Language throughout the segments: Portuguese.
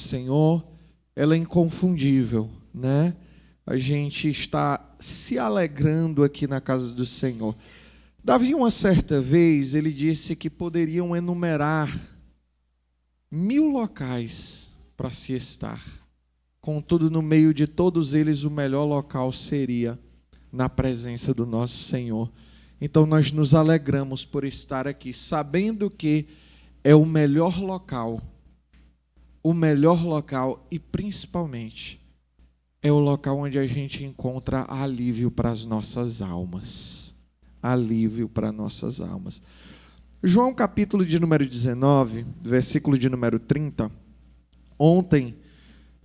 Senhor, ela é inconfundível, né? A gente está se alegrando aqui na casa do Senhor. Davi, uma certa vez, ele disse que poderiam enumerar 1000 locais para se estar. Contudo, no meio de todos eles, o melhor local seria na presença do nosso Senhor. Então, nós nos alegramos por estar aqui, sabendo que é o melhor local e, principalmente, é o local onde a gente encontra alívio para as nossas almas. Alívio para nossas almas. João capítulo de número 19, versículo de número 30. Ontem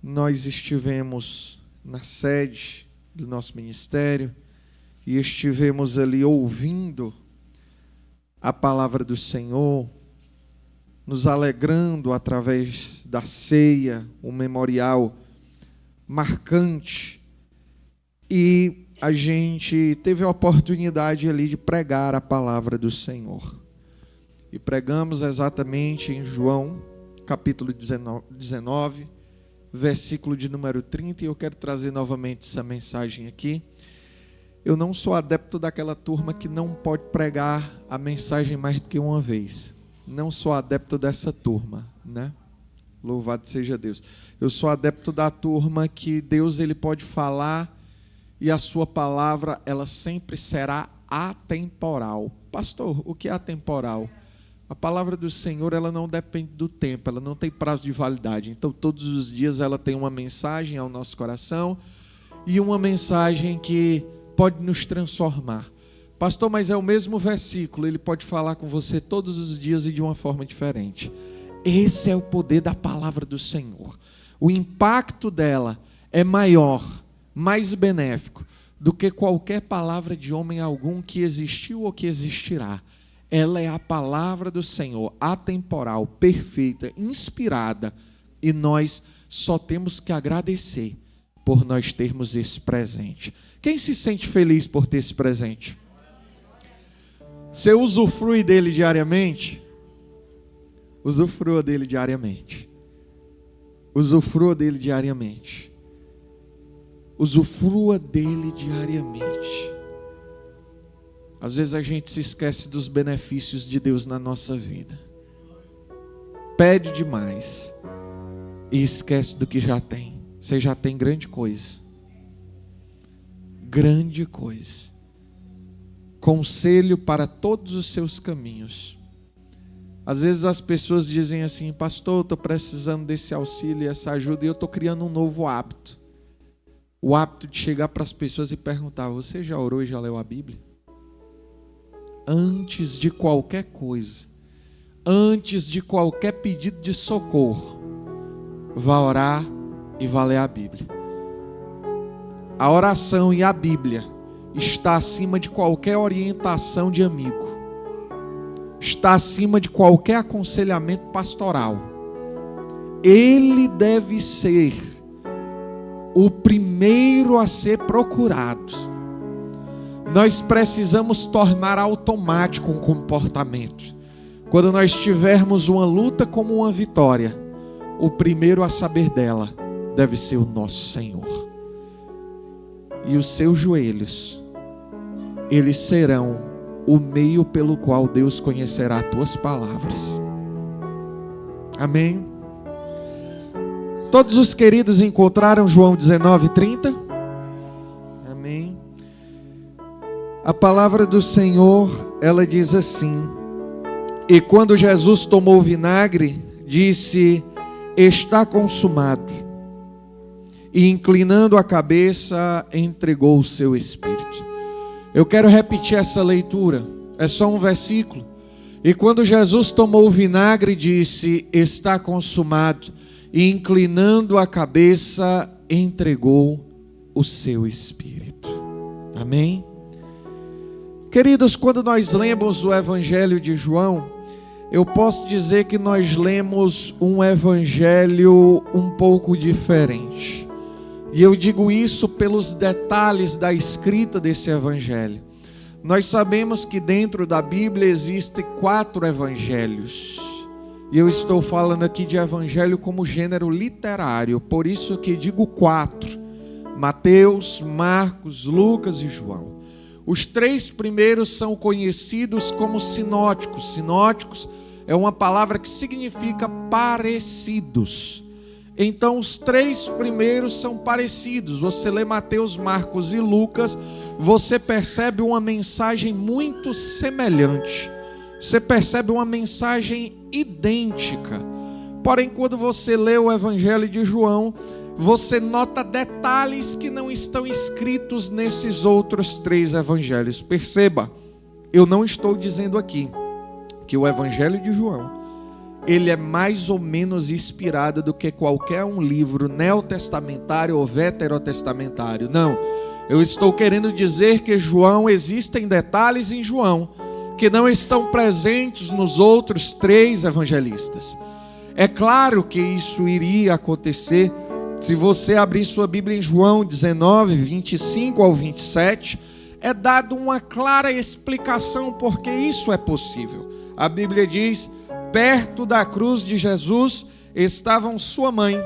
nós estivemos na sede do nosso ministério e estivemos ali ouvindo a palavra do Senhor, nos alegrando através da ceia, um memorial marcante, e a gente teve a oportunidade ali de pregar a palavra do Senhor. E pregamos exatamente em João, capítulo 19, versículo de número 30, e eu quero trazer novamente essa mensagem aqui. Eu não sou adepto daquela turma que não pode pregar a mensagem mais do que uma vez. Não sou adepto dessa turma, né? Louvado seja Deus. Eu sou adepto da turma que Deus ele pode falar e a sua palavra ela sempre será atemporal. Pastor, o que é atemporal? A palavra do Senhor ela não depende do tempo, ela não tem prazo de validade. Então todos os dias ela tem uma mensagem ao nosso coração e uma mensagem que pode nos transformar. Pastor, mas é o mesmo versículo, ele pode falar com você todos os dias e de uma forma diferente. Esse é o poder da palavra do Senhor. O impacto dela é maior, mais benéfico do que qualquer palavra de homem algum que existiu ou que existirá. Ela é a palavra do Senhor, atemporal, perfeita, inspirada, e nós só temos que agradecer por nós termos esse presente. Quem se sente feliz por ter esse presente? Você usufrui dele diariamente? Usufrua dele diariamente. Usufrua dele diariamente. Usufrua dele diariamente. Às vezes a gente se esquece dos benefícios de Deus na nossa vida. Pede demais e esquece do que já tem. Você já tem grande coisa. Grande coisa. Conselho para todos os seus caminhos. Às vezes as pessoas dizem assim: pastor, eu estou precisando desse auxílio e essa ajuda, e eu estou criando um novo hábito. O hábito de chegar para as pessoas e perguntar: você já orou e já leu a Bíblia? Antes de qualquer coisa, antes de qualquer pedido de socorro, vá orar e vá ler a Bíblia. A oração e a Bíblia está acima de qualquer orientação de amigo. Está acima de qualquer aconselhamento pastoral. Ele deve ser o primeiro a ser procurado. Nós precisamos tornar automático um comportamento. Quando nós tivermos uma luta como uma vitória, o primeiro a saber dela deve ser o nosso Senhor. E os seus joelhos, eles serão o meio pelo qual Deus conhecerá as tuas palavras. Amém? Todos os queridos encontraram João 19:30? Amém? A palavra do Senhor, ela diz assim: e quando Jesus tomou o vinagre, disse: está consumado. E inclinando a cabeça, entregou o seu espírito. Eu quero repetir essa leitura, é só um versículo. E quando Jesus tomou o vinagre, disse: está consumado. E inclinando a cabeça, entregou o seu espírito. Amém? Queridos, quando nós lemos o Evangelho de João, eu posso dizer que nós lemos um Evangelho um pouco diferente. E eu digo isso pelos detalhes da escrita desse Evangelho. Nós sabemos que dentro da Bíblia existem 4 evangelhos. E eu estou falando aqui de evangelho como gênero literário, por isso que digo 4: Mateus, Marcos, Lucas e João. Os 3 primeiros são conhecidos como sinóticos. Sinóticos é uma palavra que significa parecidos. Então os 3 primeiros são parecidos. Você lê Mateus, Marcos e Lucas, você percebe uma mensagem muito semelhante. Você percebe uma mensagem idêntica. Porém, quando você lê o Evangelho de João, você nota detalhes que não estão escritos nesses outros 3 evangelhos. Perceba, eu não estou dizendo aqui que o Evangelho de João, ele é mais ou menos inspirado do que qualquer um livro neotestamentário ou veterotestamentário. Não, eu estou querendo dizer que João, existem detalhes em João que não estão presentes nos outros 3 evangelistas. É claro que isso iria acontecer se você abrir sua Bíblia em João 19, 25 ao 27, é dado uma clara explicação porque isso é possível. A Bíblia diz: perto da cruz de Jesus estavam sua mãe,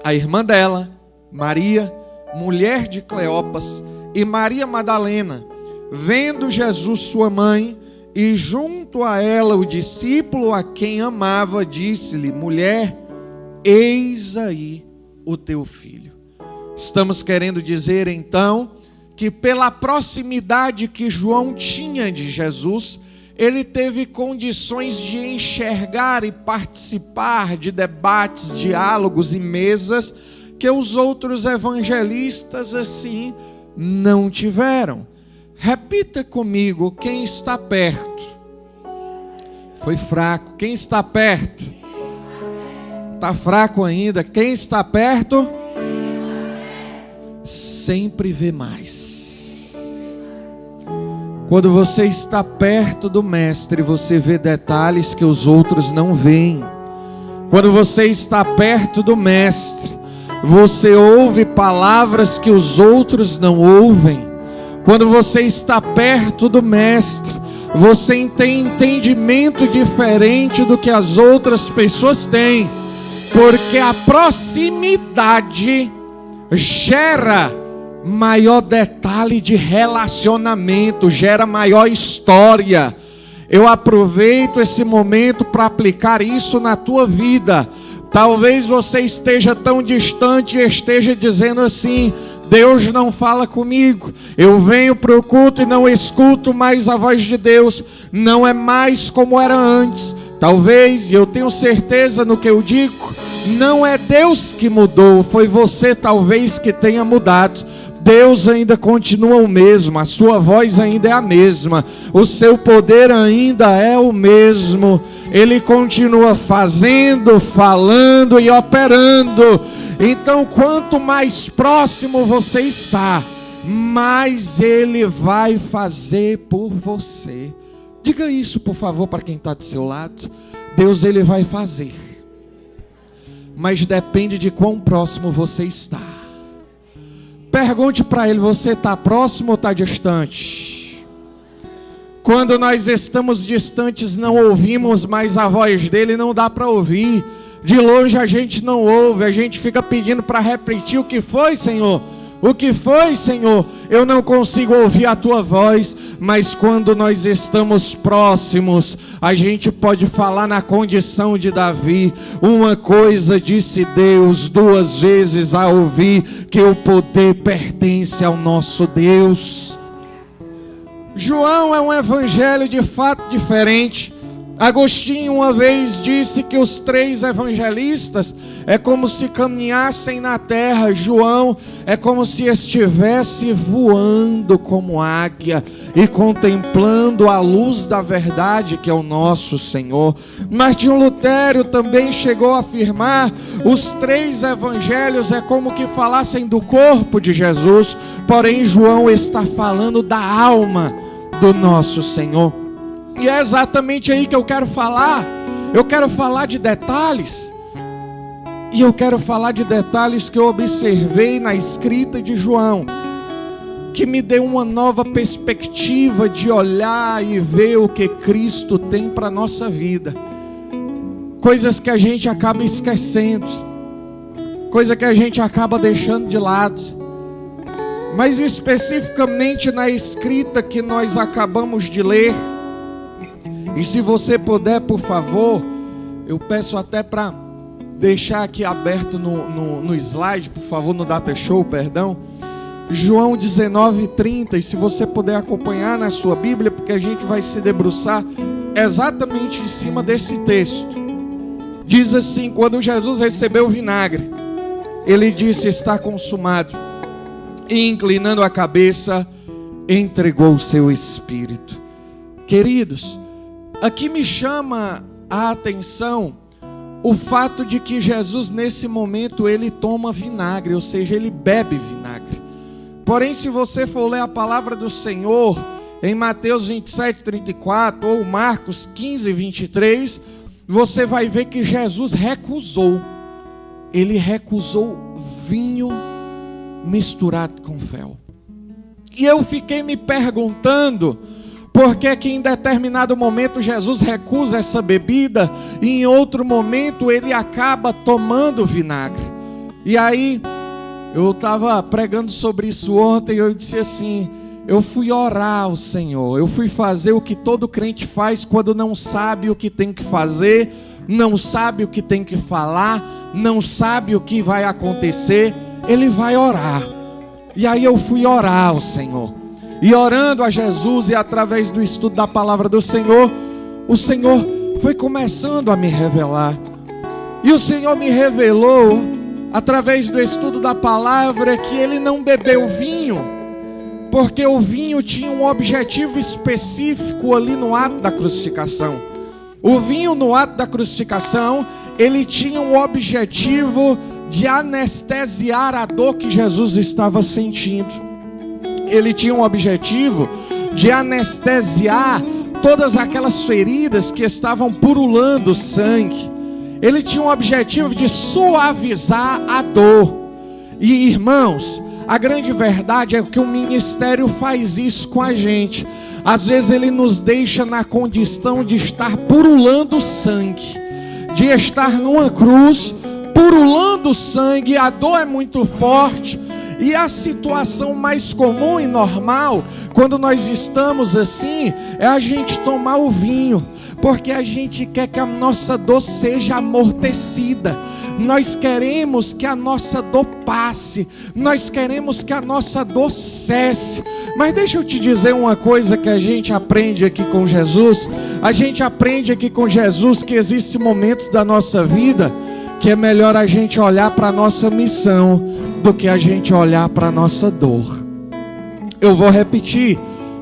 a irmã dela, Maria, mulher de Cleopas, e Maria Madalena. Vendo Jesus sua mãe e junto a ela o discípulo a quem amava, disse-lhe: mulher, eis aí o teu filho. Estamos querendo dizer então que pela proximidade que João tinha de Jesus, ele teve condições de enxergar e participar de debates, diálogos e mesas que os outros evangelistas assim não tiveram. Repita comigo: quem está perto? Foi fraco. Quem está perto? Está fraco ainda. Quem está perto? Sempre vê mais. Quando você está perto do mestre, você vê detalhes que os outros não veem. Quando você está perto do mestre, você ouve palavras que os outros não ouvem. Quando você está perto do mestre, você tem entendimento diferente do que as outras pessoas têm, porque a proximidade gera maior detalhe de relacionamento, gera maior história. Eu aproveito esse momento para aplicar isso na tua vida. Talvez você esteja tão distante e esteja dizendo assim: Deus não fala comigo, eu venho para o culto e não escuto mais a voz de Deus, não é mais como era antes. Talvez, e eu tenho certeza no que eu digo, não é Deus que mudou, foi você talvez que tenha mudado. Deus ainda continua o mesmo, a sua voz ainda é a mesma, o seu poder ainda é o mesmo. Ele continua fazendo, falando e operando. Então, quanto mais próximo você está, mais Ele vai fazer por você. Diga isso, por favor, para quem está do seu lado. Deus, Ele vai fazer, mas depende de quão próximo você está. Pergunte para Ele: você está próximo ou está distante? Quando nós estamos distantes, não ouvimos mais a voz dEle, não dá para ouvir. De longe a gente não ouve, a gente fica pedindo para repetir: o que foi, Senhor? O que foi, Senhor? Eu não consigo ouvir a tua voz. Mas quando nós estamos próximos, a gente pode falar na condição de Davi: uma coisa disse Deus, 2 vezes a ouvir, que o poder pertence ao nosso Deus. João é um evangelho de fato diferente. Agostinho uma vez disse que os 3 evangelistas é como se caminhassem na terra. João é como se estivesse voando como águia e contemplando a luz da verdade que é o nosso Senhor. Martinho Lutero também chegou a afirmar: os 3 evangelhos é como que falassem do corpo de Jesus, porém João está falando da alma do nosso Senhor. E é exatamente aí que eu quero falar. Eu quero falar de detalhes. E eu quero falar de detalhes que eu observei na escrita de João, que me deu uma nova perspectiva de olhar e ver o que Cristo tem para a nossa vida. coisas que a gente acaba esquecendo, coisa que a gente acaba deixando de lado. Mas especificamente na escrita que nós acabamos de ler, e se você puder, por favor, eu peço até para deixar aqui aberto no slide, por favor, no Data Show, perdão, João 19:30, e se você puder acompanhar na sua Bíblia, porque a gente vai se debruçar exatamente em cima desse texto. Diz assim: quando Jesus recebeu o vinagre, ele disse: está consumado, e inclinando a cabeça, entregou o seu espírito. Queridos, aqui me chama a atenção o fato de que Jesus nesse momento ele toma vinagre, ou seja, ele bebe vinagre. Porém, se você for ler a palavra do Senhor em Mateus 27:34 ou Marcos 15:23, você vai ver que Jesus recusou. Ele recusou vinho misturado com fel. E eu fiquei me perguntando por que que em determinado momento Jesus recusa essa bebida e em outro momento ele acaba tomando vinagre. E aí, eu estava pregando sobre isso ontem e eu disse assim: eu fui orar ao Senhor, eu fui fazer o que todo crente faz quando não sabe o que tem que fazer, não sabe o que tem que falar, não sabe o que vai acontecer, ele vai orar. E aí eu fui orar ao Senhor, e orando a Jesus e através do estudo da palavra do Senhor, o Senhor foi começando a me revelar. E o Senhor me revelou, através do estudo da palavra, que ele não bebeu vinho, porque o vinho tinha um objetivo específico ali no ato da crucificação. O vinho no ato da crucificação, ele tinha um objetivo de anestesiar a dor que Jesus estava sentindo. Ele tinha um objetivo de anestesiar todas aquelas feridas que estavam purulando sangue. Ele tinha um objetivo de suavizar a dor. E irmãos, a grande verdade é que o ministério faz isso com a gente. Às vezes ele nos deixa na condição de estar purulando sangue, de estar numa cruz, purulando sangue, a dor é muito forte. E a situação mais comum e normal, quando nós estamos assim, é a gente tomar o vinho, porque a gente quer que a nossa dor seja amortecida. Nós queremos que a nossa dor passe, nós queremos que a nossa dor cesse. Mas deixa eu te dizer uma coisa que a gente aprende aqui com Jesus. A gente aprende aqui com Jesus que existem momentos da nossa vida que é melhor a gente olhar para a nossa missão do que a gente olhar para a nossa dor. Eu vou repetir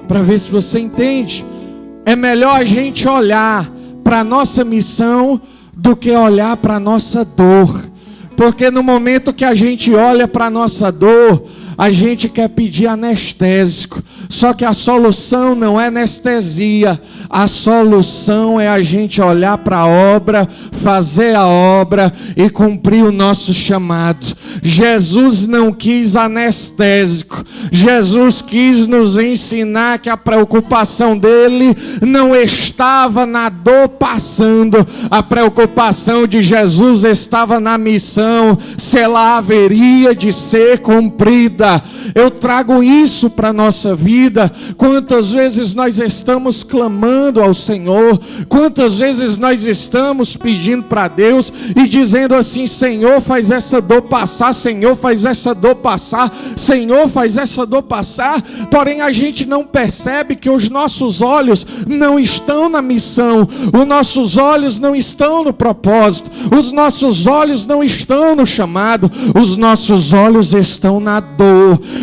para ver se você entende. É melhor a gente olhar para a nossa missão do que olhar para a nossa dor. Porque no momento que a gente olha para a nossa dor, a gente quer pedir anestésico. Só que a solução não é anestesia. A solução é a gente olhar para a obra, fazer a obra e cumprir o nosso chamado. Jesus não quis anestésico. Jesus quis nos ensinar que a preocupação dele não estava na dor passando. A preocupação de Jesus estava na missão, se ela haveria de ser cumprida. Eu trago isso para a nossa vida. Quantas vezes nós estamos clamando ao Senhor, quantas vezes nós estamos pedindo para Deus e dizendo assim: Senhor, faz essa dor passar, Senhor, faz essa dor passar, Senhor, faz essa dor passar. Porém a gente não percebe que os nossos olhos não estão na missão, os nossos olhos não estão no propósito, os nossos olhos não estão no chamado, os nossos olhos estão na dor.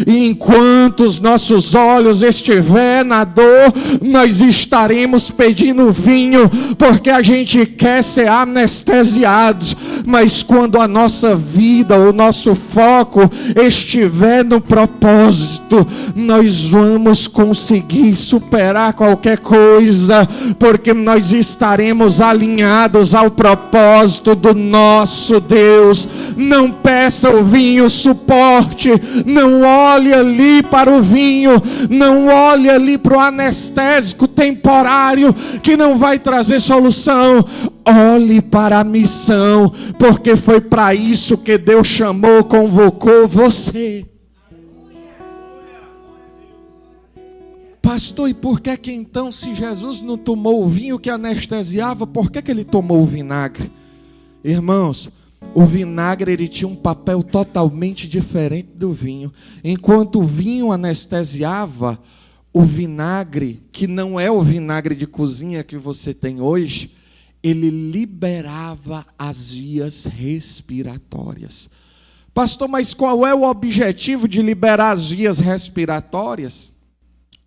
E enquanto os nossos olhos estiver na dor, nós estaremos pedindo vinho, porque a gente quer ser anestesiados. Mas quando a nossa vida, o nosso foco estiver no propósito, nós vamos conseguir superar qualquer coisa, porque nós estaremos alinhados ao propósito do nosso Deus. Não peça o vinho suporte, não Não olhe ali para o vinho, não olhe ali para o anestésico temporário que não vai trazer solução. Olhe para a missão, porque foi para isso que Deus chamou, convocou você. Pastor, e por que então, se Jesus não tomou o vinho que anestesiava, por que ele tomou o vinagre? Irmãos, o vinagre ele tinha um papel totalmente diferente do vinho. Enquanto o vinho anestesiava, o vinagre, que não é o vinagre de cozinha que você tem hoje, ele liberava as vias respiratórias. Pastor, mas qual é o objetivo de liberar as vias respiratórias?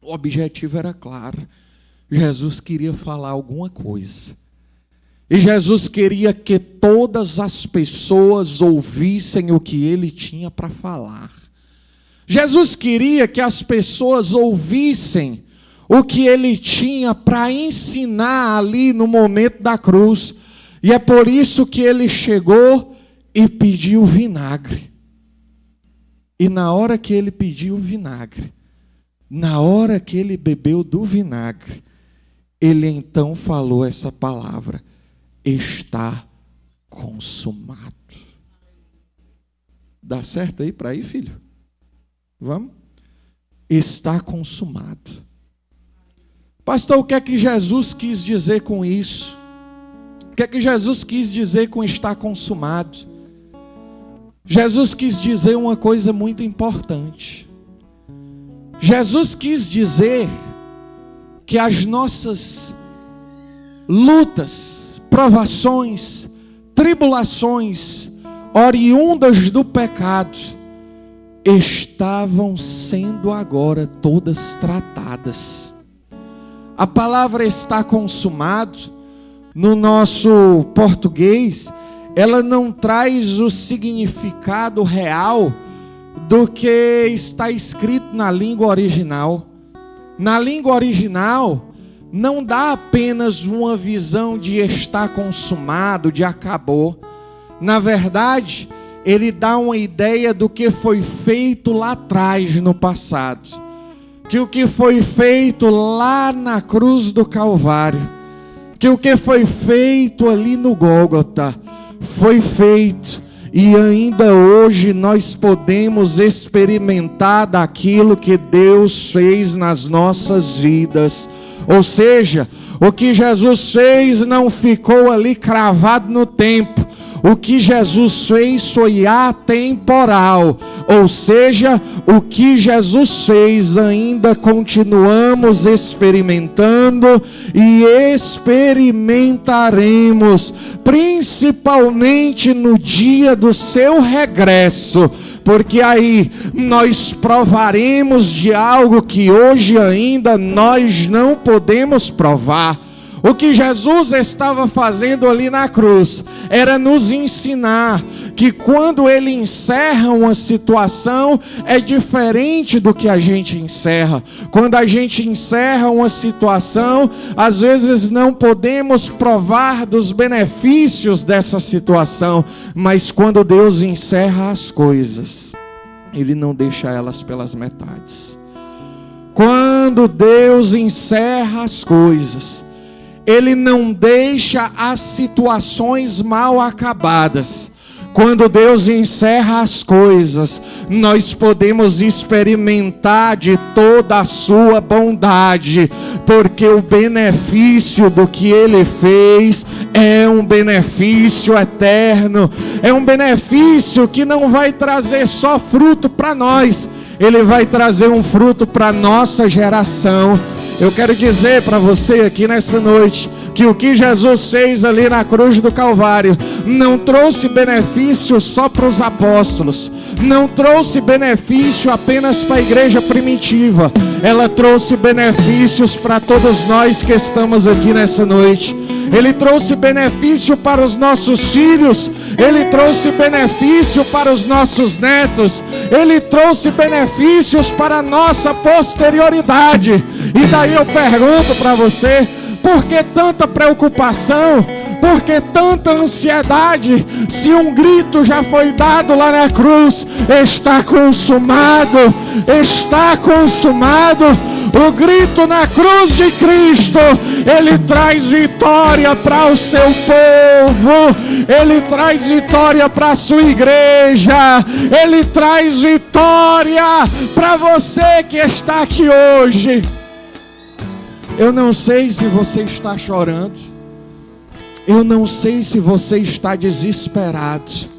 O objetivo era claro. Jesus queria falar alguma coisa. E Jesus queria que todas as pessoas ouvissem o que ele tinha para falar. Jesus queria que as pessoas ouvissem o que ele tinha para ensinar ali no momento da cruz. E é por isso que ele chegou e pediu vinagre. E na hora que ele pediu vinagre, na hora que ele bebeu do vinagre, ele então falou essa palavra: está consumado. Dá certo aí para ir, filho? Vamos? Está consumado. Pastor, o que é que Jesus quis dizer com isso? O que é que Jesus quis dizer com estar consumado? Jesus quis dizer uma coisa muito importante. Jesus quis dizer que as nossas lutas, provações, tribulações, oriundas do pecado, estavam sendo agora todas tratadas. A palavra está consumado, no nosso português, ela não traz o significado real do que está escrito na língua original. Na língua original, não dá apenas uma visão de estar consumado, de acabou. Na verdade, ele dá uma ideia do que foi feito lá atrás, no passado. Que o que foi feito lá na cruz do Calvário, que o que foi feito ali no Gólgota, foi feito. E ainda hoje nós podemos experimentar daquilo que Deus fez nas nossas vidas. Ou seja, o que Jesus fez não ficou ali cravado no tempo. O que Jesus fez foi atemporal. Ou seja, o que Jesus fez ainda continuamos experimentando e experimentaremos, principalmente no dia do seu regresso, porque aí nós provaremos de algo que hoje ainda nós não podemos provar. O que Jesus estava fazendo ali na cruz era nos ensinar que quando ele encerra uma situação é diferente do que a gente encerra. Quando a gente encerra uma situação, às vezes não podemos provar dos benefícios dessa situação, mas quando Deus encerra as coisas, ele não deixa elas pelas metades. Quando Deus encerra as coisas, ele não deixa as situações mal acabadas. Quando Deus encerra as coisas, nós podemos experimentar de toda a sua bondade, porque o benefício do que Ele fez é um benefício eterno, é um benefício que não vai trazer só fruto para nós, Ele vai trazer um fruto para a nossa geração. Eu quero dizer para você aqui nessa noite, que o que Jesus fez ali na cruz do Calvário não trouxe benefício só para os apóstolos, não trouxe benefício apenas para a igreja primitiva, ela trouxe benefícios para todos nós que estamos aqui nessa noite. Ele trouxe benefício para os nossos filhos, Ele trouxe benefício para os nossos netos, Ele trouxe benefícios para a nossa posterioridade. E daí eu pergunto para você, por que tanta preocupação? Porque tanta ansiedade, se um grito já foi dado lá na cruz: está consumado, está consumado. O grito na cruz de Cristo, ele traz vitória para o seu povo, ele traz vitória para a sua igreja, ele traz vitória para você que está aqui hoje. Eu não sei se você está chorando, eu não sei se você está desesperado,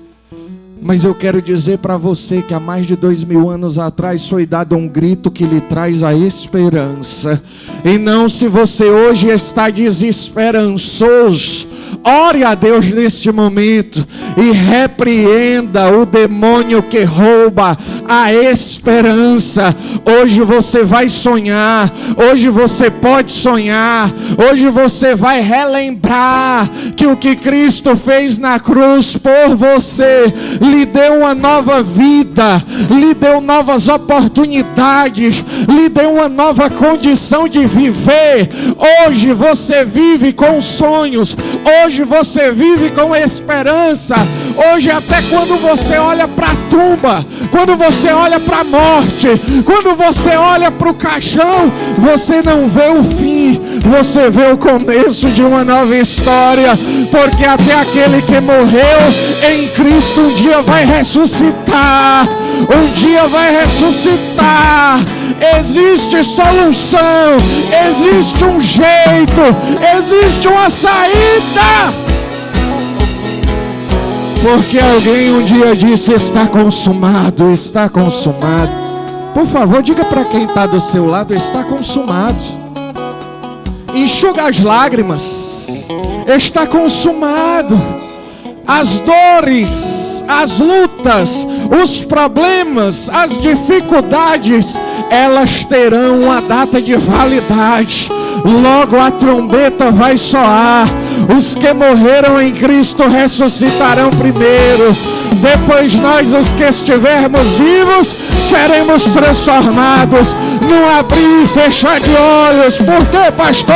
mas eu quero dizer para você que há mais de 2000 anos atrás foi dado um grito que lhe traz a esperança. E não se você hoje está desesperançoso, ore a Deus neste momento e repreenda o demônio que rouba a esperança. Hoje você vai sonhar, hoje você pode sonhar, hoje você vai relembrar que o que Cristo fez na cruz por você lhe deu uma nova vida, lhe deu novas oportunidades, lhe deu uma nova condição de viver. Hoje você vive com sonhos, hoje você vive com esperança. Hoje, até quando você olha para a tumba, quando você olha para a morte, quando você olha para o caixão, você não vê o fim, você vê o começo de uma nova história. Porque até aquele que morreu em Cristo um dia vai ressuscitar, um dia vai ressuscitar. Existe solução, existe um jeito, existe uma saída. Porque alguém um dia disse: está consumado, está consumado. Por favor, diga para quem está do seu lado: está consumado. Enxuga as lágrimas, está consumado. As dores, as lutas, os problemas, as dificuldades, elas terão uma data de validade. Logo a trombeta vai soar. Os que morreram em Cristo ressuscitarão primeiro. Depois nós, os que estivermos vivos, seremos transformados num abrir e fechar de olhos. Por quê, pastor?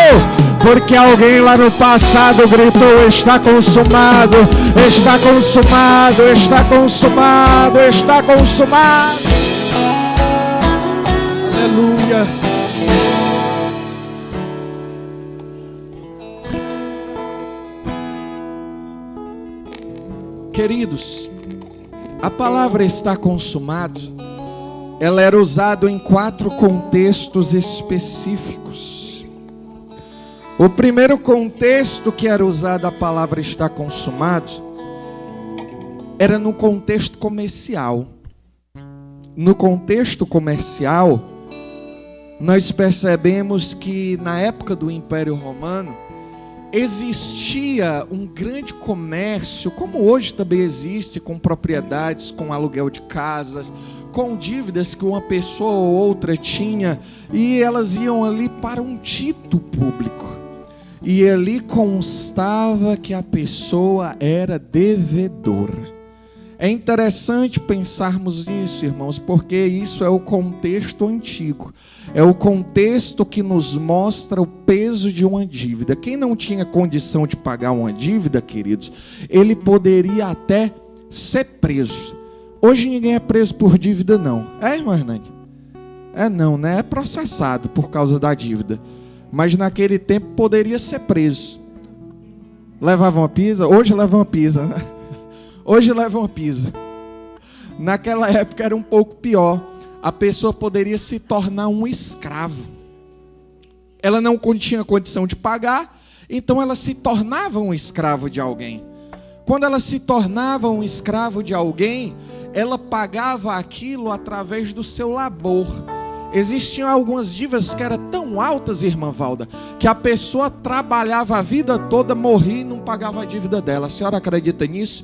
Porque alguém lá no passado gritou: está consumado, está consumado, está consumado, está consumado. Aleluia. Queridos, a palavra está consumado, ela era usada em 4 contextos específicos. O primeiro contexto que era usado a palavra está consumado era no contexto comercial. No contexto comercial, nós percebemos que na época do Império Romano existia um grande comércio, como hoje também existe, com propriedades, com aluguel de casas, com dívidas que uma pessoa ou outra tinha, e elas iam ali para um título público, e ali constava que a pessoa era devedora. É interessante pensarmos nisso, irmãos, porque isso é o contexto antigo. É o contexto que nos mostra o peso de uma dívida. Quem não tinha condição de pagar uma dívida, queridos, ele poderia até ser preso. Hoje ninguém é preso por dívida, não. É, irmã Hernani? É não, né? É processado por causa da dívida. Mas naquele tempo poderia ser preso. Levava uma pisa? Hoje leva uma pisa, né? Hoje leva uma pisa. Naquela época era um pouco pior. A pessoa poderia se tornar um escravo. Ela não tinha condição de pagar, então ela se tornava um escravo de alguém. Quando ela se tornava um escravo de alguém, ela pagava aquilo através do seu labor. Existiam algumas dívidas que eram tão altas, irmã Valda, que a pessoa trabalhava a vida toda, morria e não pagava a dívida dela. A senhora acredita nisso?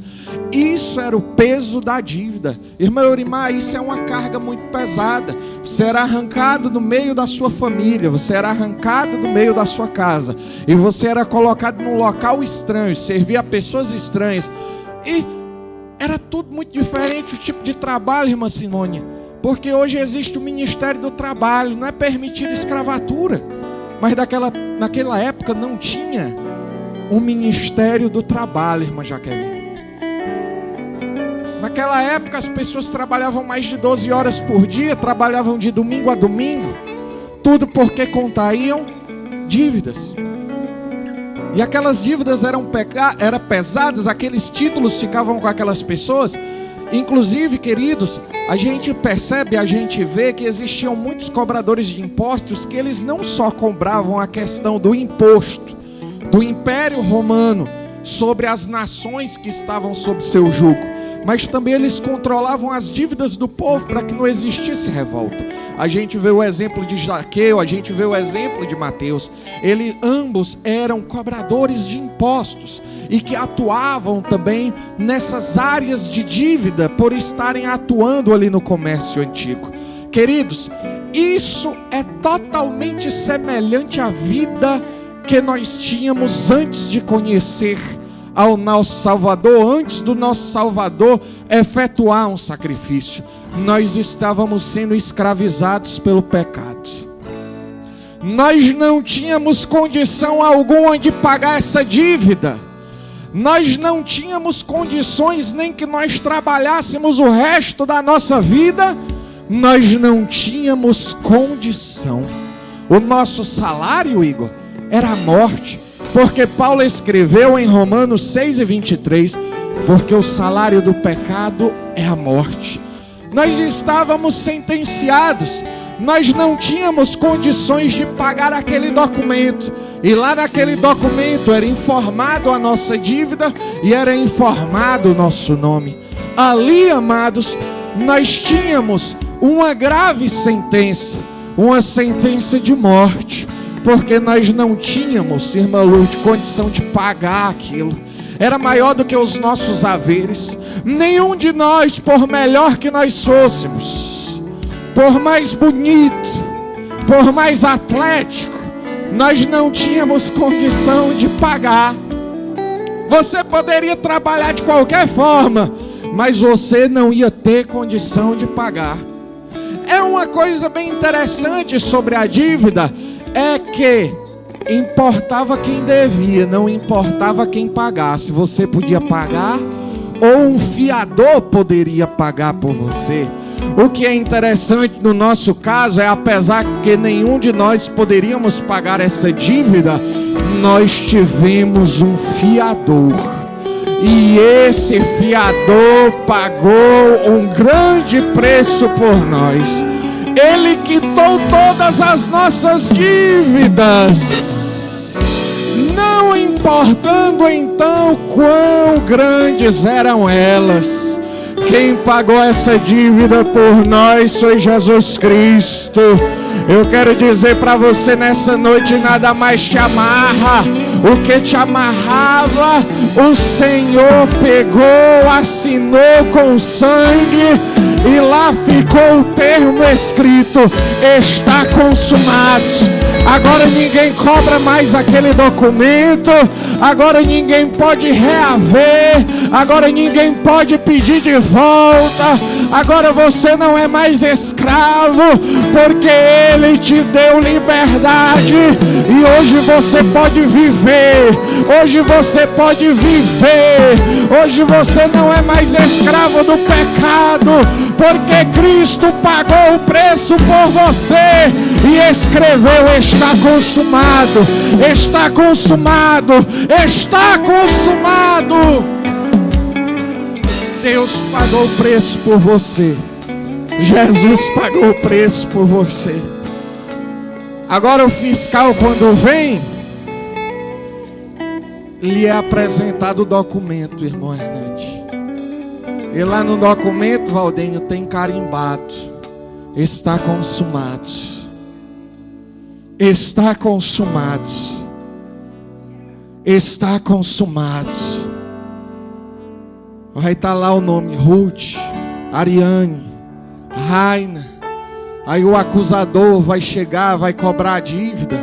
Isso era o peso da dívida. Irmã Eurimar, isso é uma carga muito pesada. Você era arrancado do meio da sua família, você era arrancado do meio da sua casa, e você era colocado num local estranho, servia a pessoas estranhas, e era tudo muito diferente o tipo de trabalho, irmã Simone. Porque hoje existe o Ministério do Trabalho, não é permitida escravatura. Mas naquela época não tinha. um ministério do trabalho, irmã Jaqueline. Naquela época as pessoas trabalhavam mais de 12 horas por dia, trabalhavam de domingo a domingo, tudo porque contraíam dívidas. E aquelas dívidas eram pesadas, aqueles títulos ficavam com aquelas pessoas. Inclusive, queridos, a gente percebe, a gente vê que existiam muitos cobradores de impostos que eles não só cobravam a questão do imposto do Império Romano sobre as nações que estavam sob seu jugo, mas também eles controlavam as dívidas do povo para que não existisse revolta. A gente vê o exemplo de Zaqueu, a gente vê o exemplo de Mateus. Ambos eram cobradores de impostos e que atuavam também nessas áreas de dívida por estarem atuando ali no comércio antigo. Queridos, isso é totalmente semelhante à vida que nós tínhamos antes de conhecer ao nosso Salvador, antes do nosso Salvador efetuar um sacrifício. Nós estávamos sendo escravizados pelo pecado. Nós não tínhamos condição alguma de pagar essa dívida. Nós não tínhamos condições nem que nós trabalhássemos o resto da nossa vida. Nós não tínhamos condição. O nosso salário, Igor, era a morte. Porque Paulo escreveu em Romanos 6:23, porque o salário do pecado é a morte. Nós estávamos sentenciados, nós não tínhamos condições de pagar aquele documento. E lá naquele documento era informado a nossa dívida e era informado o nosso nome. Ali, amados, nós tínhamos uma grave sentença, uma sentença de morte. Porque nós não tínhamos, irmã Lourdes, condição de pagar aquilo. Era maior do que os nossos haveres. Nenhum de nós, por melhor que nós fôssemos, por mais bonito, por mais atlético, nós não tínhamos condição de pagar. Você poderia trabalhar de qualquer forma, mas você não ia ter condição de pagar. É uma coisa bem interessante sobre a dívida, é que importava quem devia, não importava quem pagasse. Você podia pagar ou um fiador poderia pagar por você. O que é interessante no nosso caso é, apesar que nenhum de nós poderíamos pagar essa dívida, nós tivemos um fiador. E esse fiador pagou um grande preço por nós. Ele quitou todas as nossas dívidas, não importando então quão grandes eram elas. Quem pagou essa dívida por nós foi Jesus Cristo. Eu quero dizer para você nessa noite, nada mais te amarra. O que te amarrava, o Senhor pegou, assinou com sangue, e lá ficou o termo escrito: está consumado. Agora ninguém cobra mais aquele documento, agora ninguém pode reaver, agora ninguém pode pedir de volta, agora você não é mais escravo, porque Ele te deu liberdade, e hoje você pode viver, hoje você pode viver, hoje você não é mais escravo do pecado, porque Cristo pagou o preço por você e escreveu: está consumado, está consumado, está consumado. Deus pagou o preço por você, Jesus pagou o preço por você. Agora o fiscal, quando vem, lhe é apresentado o documento, irmão Hernandes. E lá no documento, Valdênio, tem carimbado: está consumado. Está consumado. Está consumado. Vai estar lá o nome: Ruth, Ariane, Raina. Aí o acusador vai chegar, vai cobrar a dívida.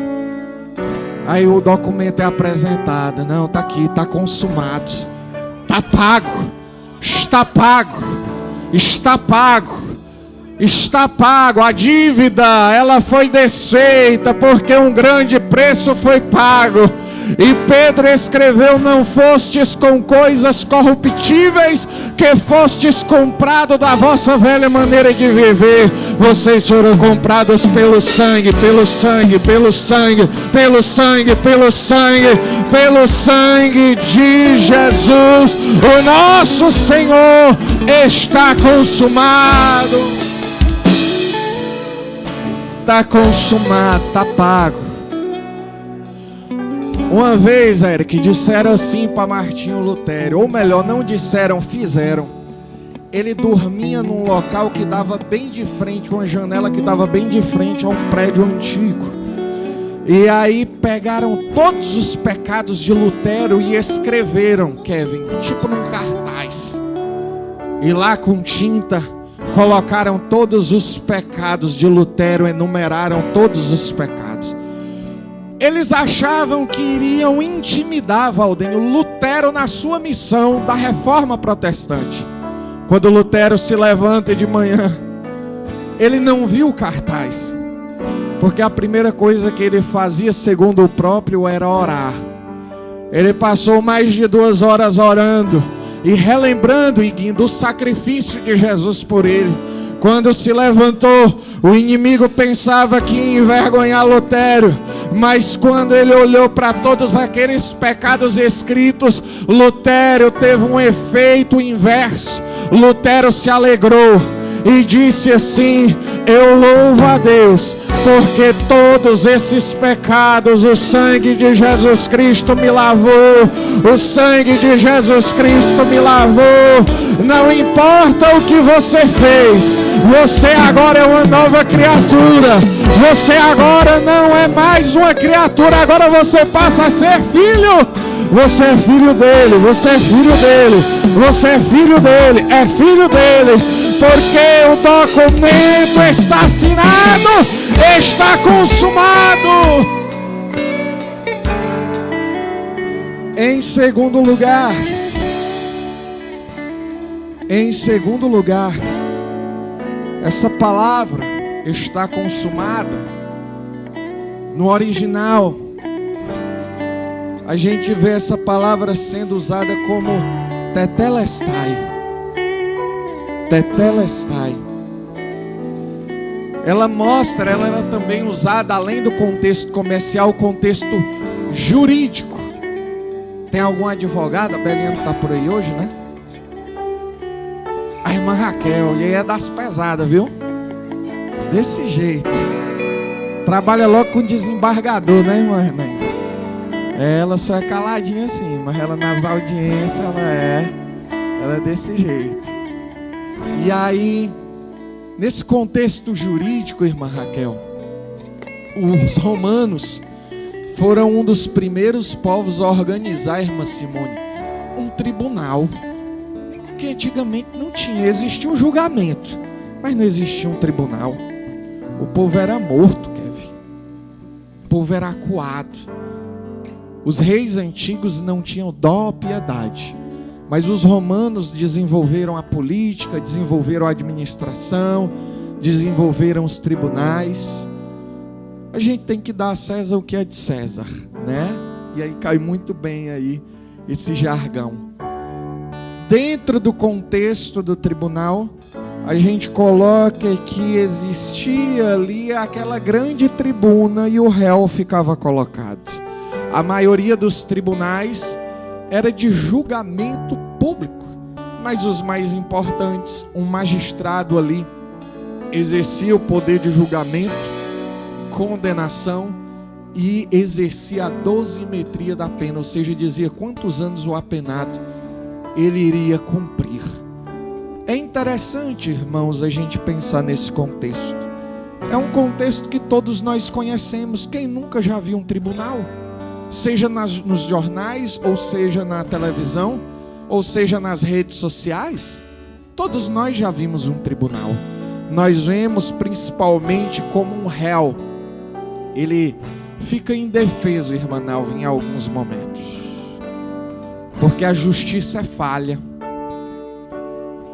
Aí o documento é apresentado: não, está aqui, está consumado, está pago, está pago, está pago, está pago. A dívida, ela foi desfeita porque um grande preço foi pago. E Pedro escreveu: não fostes com coisas corruptíveis, que fostes comprado da vossa velha maneira de viver. Vocês foram comprados pelo sangue, pelo sangue, pelo sangue, pelo sangue, pelo sangue, pelo sangue de Jesus. O nosso Senhor está consumado. Está consumado, está pago. Uma vez, Eric, disseram assim para Martinho Lutero, ou melhor, não disseram, fizeram. Ele dormia num local que dava bem de frente, uma janela que dava bem de frente a um prédio antigo. E aí pegaram todos os pecados de Lutero e escreveram, Kevin, tipo num cartaz. E lá com tinta colocaram todos os pecados de Lutero, enumeraram todos os pecados. Eles achavam que iriam intimidar, Valdênio, Lutero na sua missão da reforma protestante. Quando Lutero se levanta de manhã, ele não viu o cartaz, porque a primeira coisa que ele fazia, segundo o próprio, era orar. Ele passou mais de 2 horas orando e relembrando, Iguinho, o sacrifício de Jesus por ele. Quando se levantou, o inimigo pensava que ia envergonhar Lutero, mas quando ele olhou para todos aqueles pecados escritos, Lutero teve um efeito inverso. Lutero se alegrou e disse assim: eu louvo a Deus, porque todos esses pecados o sangue de Jesus Cristo me lavou. O sangue de Jesus Cristo me lavou. Não importa o que você fez, você agora é uma nova criatura. Você agora não é mais uma criatura, agora você passa a ser filho. Você é filho dele, você é filho dele, você é filho dele, é filho dele, porque o documento está assinado, está consumado. Em segundo lugar, essa palavra está consumada, no original, a gente vê essa palavra sendo usada como tetelestai. Tetelestai. Ela era também usada, além do contexto comercial, o contexto jurídico. Tem algum advogado? A Belinha não está por aí hoje, né? A irmã Raquel, e aí é das pesadas, viu? Desse jeito. Trabalha logo com desembargador, né, irmã Hernani? Ela só é caladinha assim, mas ela nas audiências, ela é desse jeito. E aí, nesse contexto jurídico, irmã Raquel, os romanos foram um dos primeiros povos a organizar, irmã Simone, um tribunal. Que antigamente não tinha, existia um julgamento, mas não existia um tribunal. O povo era morto, Kevin. O povo era acuado. Os reis antigos não tinham dó ou piedade, mas os romanos desenvolveram a política, desenvolveram a administração, desenvolveram os tribunais. A gente tem que dar a César o que é de César, né? E aí cai muito bem aí esse jargão. Dentro do contexto do tribunal, a gente coloca que existia ali aquela grande tribuna e o réu ficava colocado. A maioria dos tribunais era de julgamento público, mas os mais importantes, um magistrado ali exercia o poder de julgamento, condenação e exercia a dosimetria da pena, ou seja, dizia quantos anos o apenado ele iria cumprir. É interessante, irmãos, a gente pensar nesse contexto. É um contexto que todos nós conhecemos. Quem nunca já viu um tribunal? Seja nos jornais, ou seja na televisão, ou seja nas redes sociais. Todos nós já vimos um tribunal. Nós vemos principalmente como um réu. Ele fica indefeso, irmã Nalva, em alguns momentos. Porque a justiça é falha.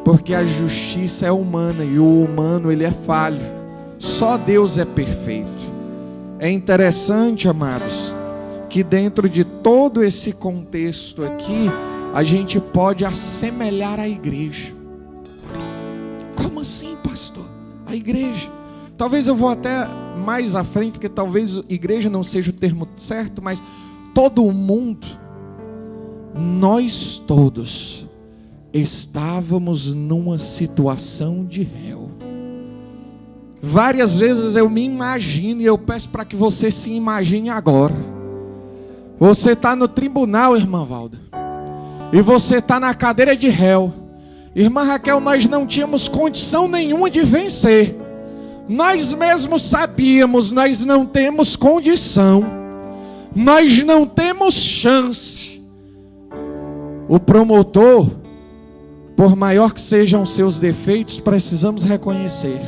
Porque a justiça é humana e o humano ele é falho. Só Deus é perfeito. É interessante, amados, que dentro de todo esse contexto aqui, a gente pode assemelhar a igreja. Como assim, pastor? A igreja? Talvez eu vou até mais à frente, porque talvez igreja não seja o termo certo, mas todo o mundo, nós todos estávamos numa situação de réu. Várias vezes eu me imagino, e eu peço para que você se imagine agora. Você está no tribunal, irmã Valda, e você está na cadeira de réu. Irmã Raquel, nós não tínhamos condição nenhuma de vencer. Nós mesmos sabíamos, nós não temos condição. Nós não temos chance. O promotor, por maior que sejam os seus defeitos, precisamos reconhecer,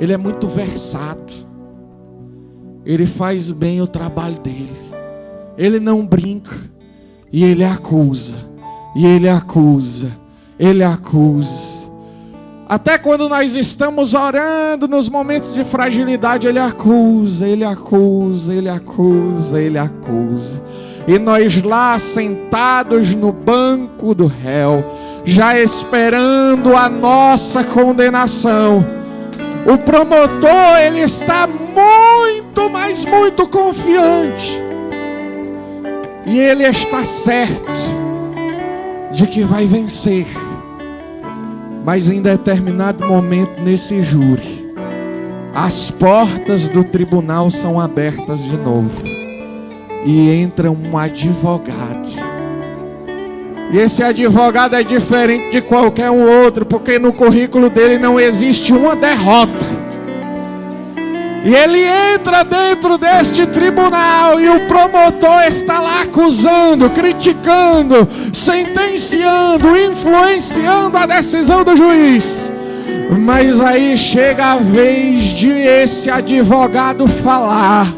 ele é muito versátil. Ele faz bem o trabalho dele. Ele não brinca. E ele acusa. E ele acusa. Ele acusa. Até quando nós estamos orando nos momentos de fragilidade, ele acusa, ele acusa, ele acusa, ele acusa. E nós lá sentados no banco do réu, já esperando a nossa condenação. O promotor, ele está muito, mas muito confiante. E ele está certo de que vai vencer. Mas em determinado momento nesse júri, as portas do tribunal são abertas de novo. E entra um advogado. E esse advogado é diferente de qualquer um outro, porque no currículo dele não existe uma derrota. E ele entra dentro deste tribunal e o promotor está lá acusando, criticando, sentenciando, influenciando a decisão do juiz. Mas aí chega a vez de esse advogado falar.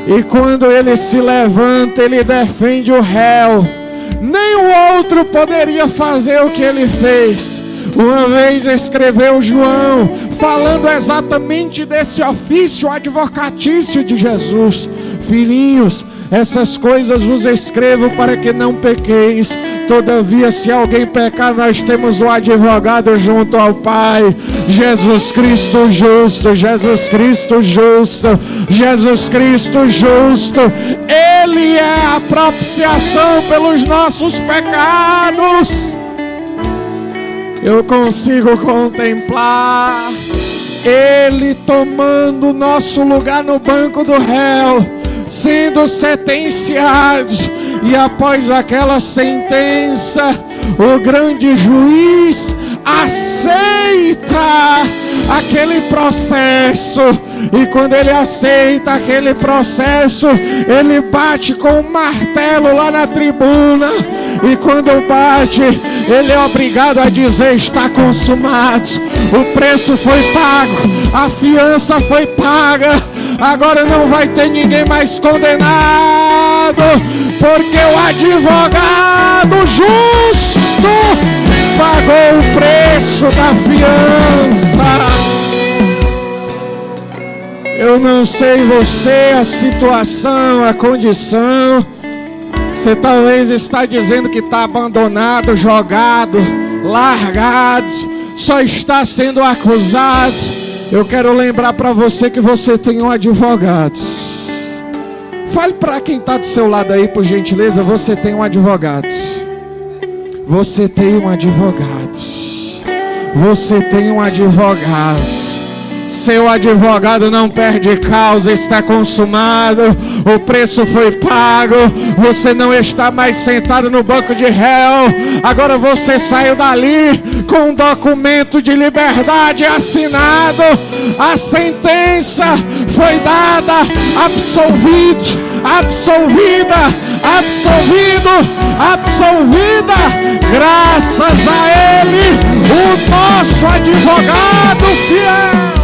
E quando ele se levanta, ele defende o réu. Nenhum outro poderia fazer o que ele fez. Uma vez escreveu João, falando exatamente desse ofício advocatício de Jesus: filhinhos, essas coisas vos escrevo para que não pequeis. Todavia, se alguém pecar, nós temos um advogado junto ao Pai, Jesus Cristo justo, Jesus Cristo justo, Jesus Cristo justo. Ele é a propiciação pelos nossos pecados. Eu consigo contemplar Ele tomando o nosso lugar no banco do réu, sendo sentenciados. E após aquela sentença, o grande juiz aceita aquele processo. E quando ele aceita aquele processo, ele bate com um martelo lá na tribuna. E quando bate, ele é obrigado a dizer: está consumado. O preço foi pago, a fiança foi paga. Agora não vai ter ninguém mais condenado, porque o advogado justo pagou o preço da fiança. Eu não sei você, a situação, a condição. Você talvez está dizendo que está abandonado, jogado, largado, só está sendo acusado. Eu quero lembrar para você que você tem um advogado. Fale para quem está do seu lado aí, por gentileza: você tem um advogado. Você tem um advogado. Você tem um advogado. Seu advogado não perde causa, está consumado, o preço foi pago, você não está mais sentado no banco de réu, agora você saiu dali com um documento de liberdade assinado, a sentença foi dada, absolvido, absolvida, absolvido, absolvida, graças a Ele, o nosso advogado fiel.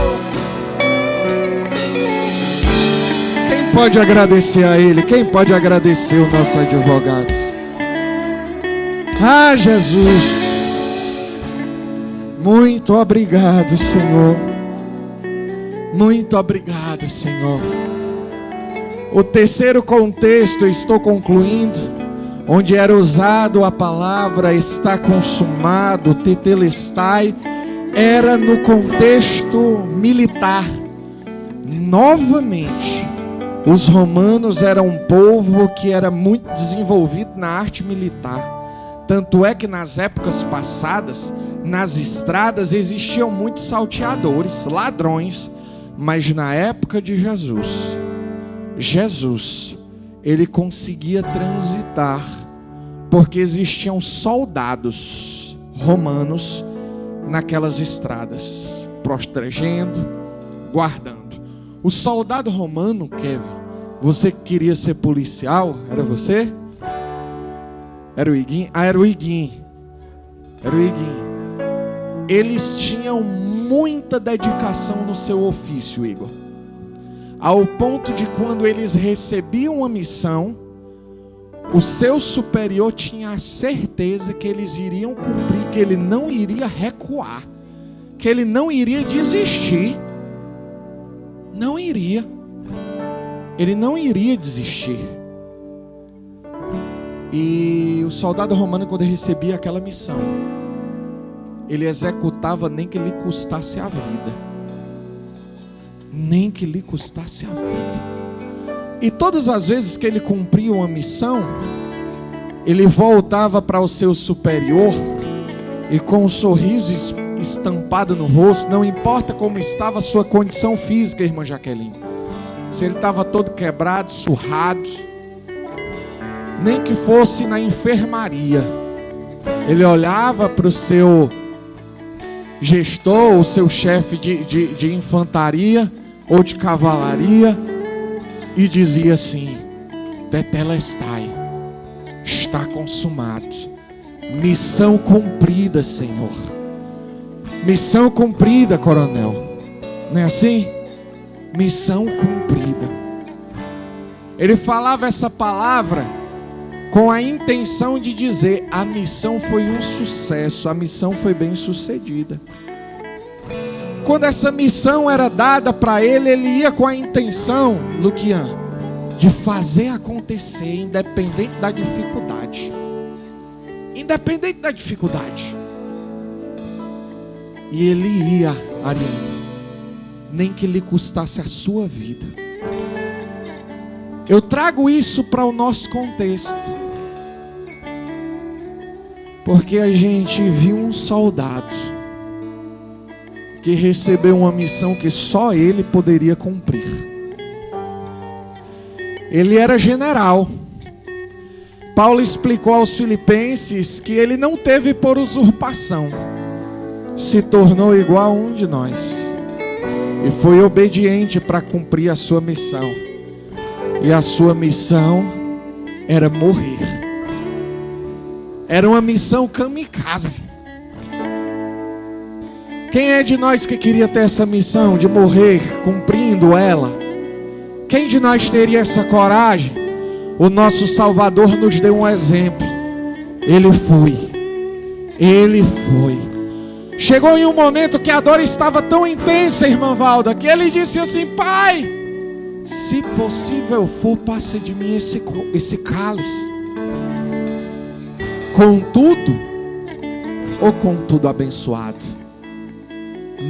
Pode agradecer a Ele? Quem pode agradecer o nosso advogado? Ah, Jesus, muito obrigado, Senhor. Muito obrigado, Senhor. O terceiro contexto, eu estou concluindo, onde era usado a palavra está consumado, tetelestai, era no contexto militar. Novamente, os romanos eram um povo que era muito desenvolvido na arte militar. Tanto é que nas épocas passadas, nas estradas existiam muitos salteadores, ladrões. Mas na época de Jesus, ele conseguia transitar, porque existiam soldados romanos naquelas estradas, protegendo, guardando. O soldado romano, Kevin, você que queria ser policial, era você? Era o Iguim? Era o Iguim. Eles tinham muita dedicação no seu ofício, Igor. Ao ponto de quando eles recebiam uma missão, o seu superior tinha a certeza que eles iriam cumprir, que ele não iria recuar, que ele não iria desistir. Não iria. Ele não iria desistir. E o soldado romano, quando recebia aquela missão, ele executava nem que lhe custasse a vida. Nem que lhe custasse a vida. E todas as vezes que ele cumpria uma missão, ele voltava para o seu superior e com um sorriso estampado no rosto, não importa como estava a sua condição física, irmã Jaqueline, se ele estava todo quebrado, surrado, nem que fosse na enfermaria, ele olhava para o seu gestor, o seu chefe de infantaria ou de cavalaria e dizia assim: tetelestai, está consumado, missão cumprida, Senhor. Missão cumprida, coronel. Não é assim? Missão cumprida. Ele falava essa palavra com a intenção de dizer: a missão foi um sucesso, a missão foi bem sucedida. Quando essa missão era dada para ele, ele ia com a intenção, Luquian, de fazer acontecer, independente da dificuldade. Independente da dificuldade. E ele ia, Ariane, nem que lhe custasse a sua vida. Eu trago isso para o nosso contexto, porque a gente viu um soldado que recebeu uma missão que só ele poderia cumprir. Ele era general. Paulo explicou aos filipenses que ele não teve por usurpação, se tornou igual a um de nós e foi obediente para cumprir a sua missão. E a sua missão era morrer. Era uma missão kamikaze. Quem é de nós que queria ter essa missão de morrer cumprindo ela? Quem de nós teria essa coragem? O nosso Salvador nos deu um exemplo. Ele foi. Chegou em um momento que a dor estava tão intensa, irmã Valda, que ele disse assim: Pai, se possível for, passe de mim esse cálice. Contudo abençoado,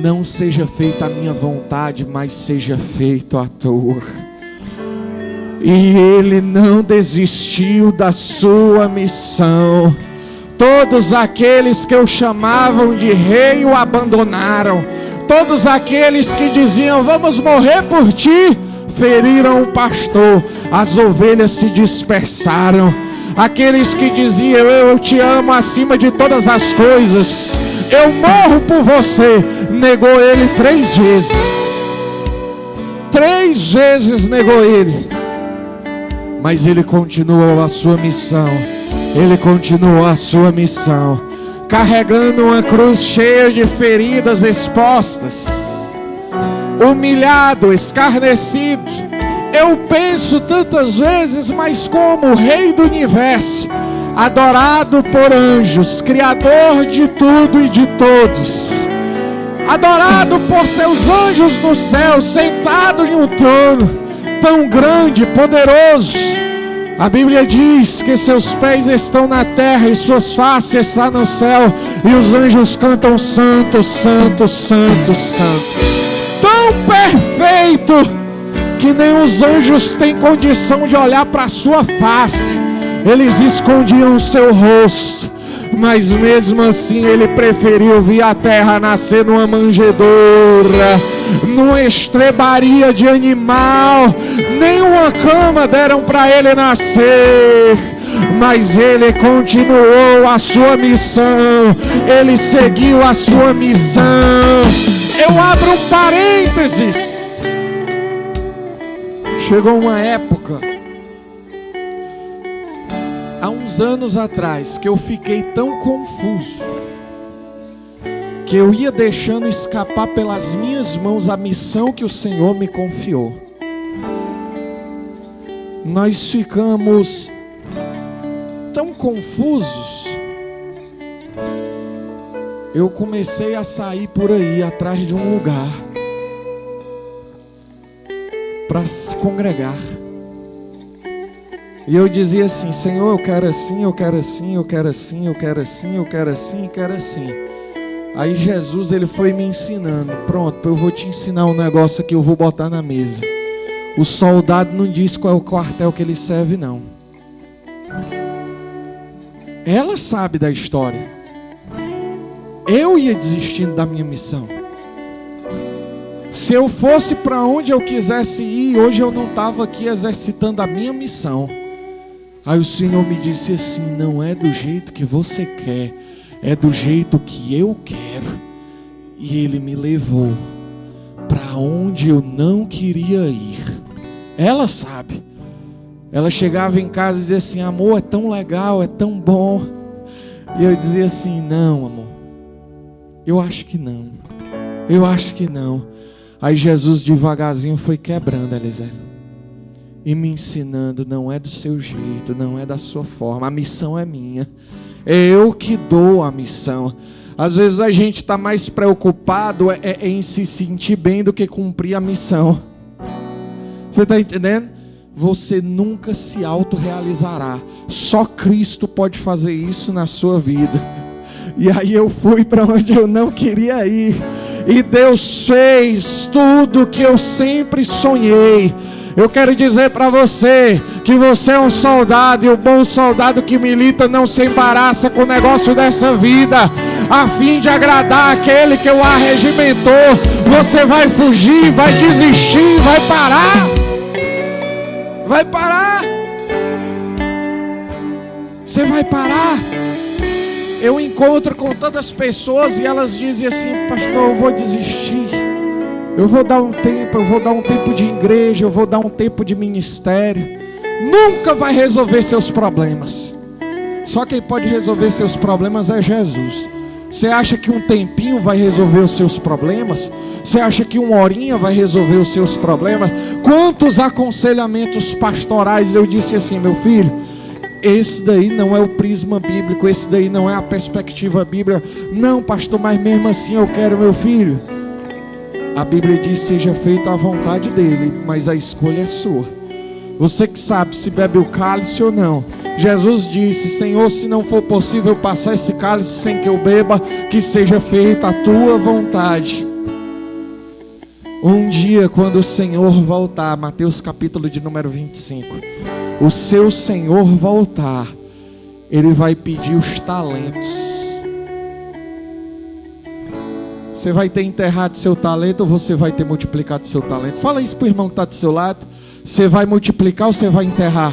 não seja feita a minha vontade, mas seja feita a tua. E ele não desistiu da sua missão. Todos aqueles que o chamavam de rei o abandonaram. Todos aqueles que diziam: vamos morrer por ti, feriram o pastor. As ovelhas se dispersaram. Aqueles que diziam: eu te amo acima de todas as coisas, eu morro por você, negou ele 3 vezes. 3 vezes negou ele. Mas ele continuou a sua missão. Ele continuou a sua missão, carregando uma cruz cheia de feridas expostas, humilhado, escarnecido. Eu penso tantas vezes, mas como o Rei do Universo, adorado por anjos, Criador de tudo e de todos, adorado por seus anjos no céu, sentado em um trono, tão grande, poderoso. A Bíblia diz que seus pés estão na terra e suas faces estão no céu, e os anjos cantam santo, santo, santo, santo. Tão perfeito que nem os anjos têm condição de olhar para a sua face. Eles escondiam o seu rosto, mas mesmo assim ele preferiu vir à terra nascer numa manjedoura, numa estrebaria de animal. Nenhuma cama deram para ele nascer, mas ele continuou a sua missão, ele seguiu a sua missão. Eu abro um parênteses. Chegou uma época, há uns anos atrás, que eu fiquei tão confuso, que eu ia deixando escapar pelas minhas mãos a missão que o Senhor me confiou. Nós ficamos tão confusos, eu comecei a sair por aí atrás de um lugar para se congregar. E eu dizia assim: Senhor, eu quero assim, eu quero assim, eu quero assim, eu quero assim, eu quero assim, eu quero assim. Aí Jesus, ele foi me ensinando. Pronto, eu vou te ensinar um negócio aqui, eu vou botar na mesa. O soldado não diz qual é o quartel que ele serve, não. Ela sabe da história. Eu ia desistindo da minha missão. Se eu fosse para onde eu quisesse ir, hoje eu não estava aqui exercitando a minha missão. Aí o Senhor me disse assim: não é do jeito que você quer, é do jeito que eu quero. E Ele me levou para onde eu não queria ir. Ela sabe. Ela chegava em casa e dizia assim: amor, é tão legal, é tão bom. E eu dizia assim: não, amor, eu acho que não. Eu acho que não. Aí Jesus devagarzinho foi quebrando, Eliseu, e me ensinando: não é do seu jeito, não é da sua forma, a missão é minha, é eu que dou a missão. Às vezes a gente está mais preocupado em se sentir bem do que cumprir a missão. Você está entendendo? Você nunca se autorrealizará, só Cristo pode fazer isso na sua vida. E aí eu fui para onde eu não queria ir, e Deus fez tudo que eu sempre sonhei. Eu quero dizer para você que você é um soldado, e o bom soldado que milita não se embaraça com o negócio dessa vida, a fim de agradar aquele que o arregimentou. Você vai fugir, vai desistir, vai parar. Vai parar. Você vai parar. Eu encontro com tantas pessoas e elas dizem assim: pastor, eu vou desistir, eu vou dar um tempo, eu vou dar um tempo de igreja, eu vou dar um tempo de ministério. Nunca vai resolver seus problemas. Só quem pode resolver seus problemas é Jesus. Você acha que um tempinho vai resolver os seus problemas? Você acha que uma horinha vai resolver os seus problemas? Quantos aconselhamentos pastorais eu disse assim: meu filho, esse daí não é o prisma bíblico, esse daí não é a perspectiva bíblica. Não, pastor, mas mesmo assim eu quero. Meu filho, a Bíblia diz: seja feita a vontade dele, mas a escolha é sua. Você que sabe se bebe o cálice ou não. Jesus disse: Senhor, se não for possível passar esse cálice sem que eu beba, que seja feita a tua vontade. Um dia, quando o Senhor voltar, Mateus capítulo de número 25, o seu Senhor voltar, Ele vai pedir os talentos. Você vai ter enterrado seu talento ou você vai ter multiplicado seu talento? Fala isso para o irmão que está do seu lado. Você vai multiplicar ou você vai enterrar?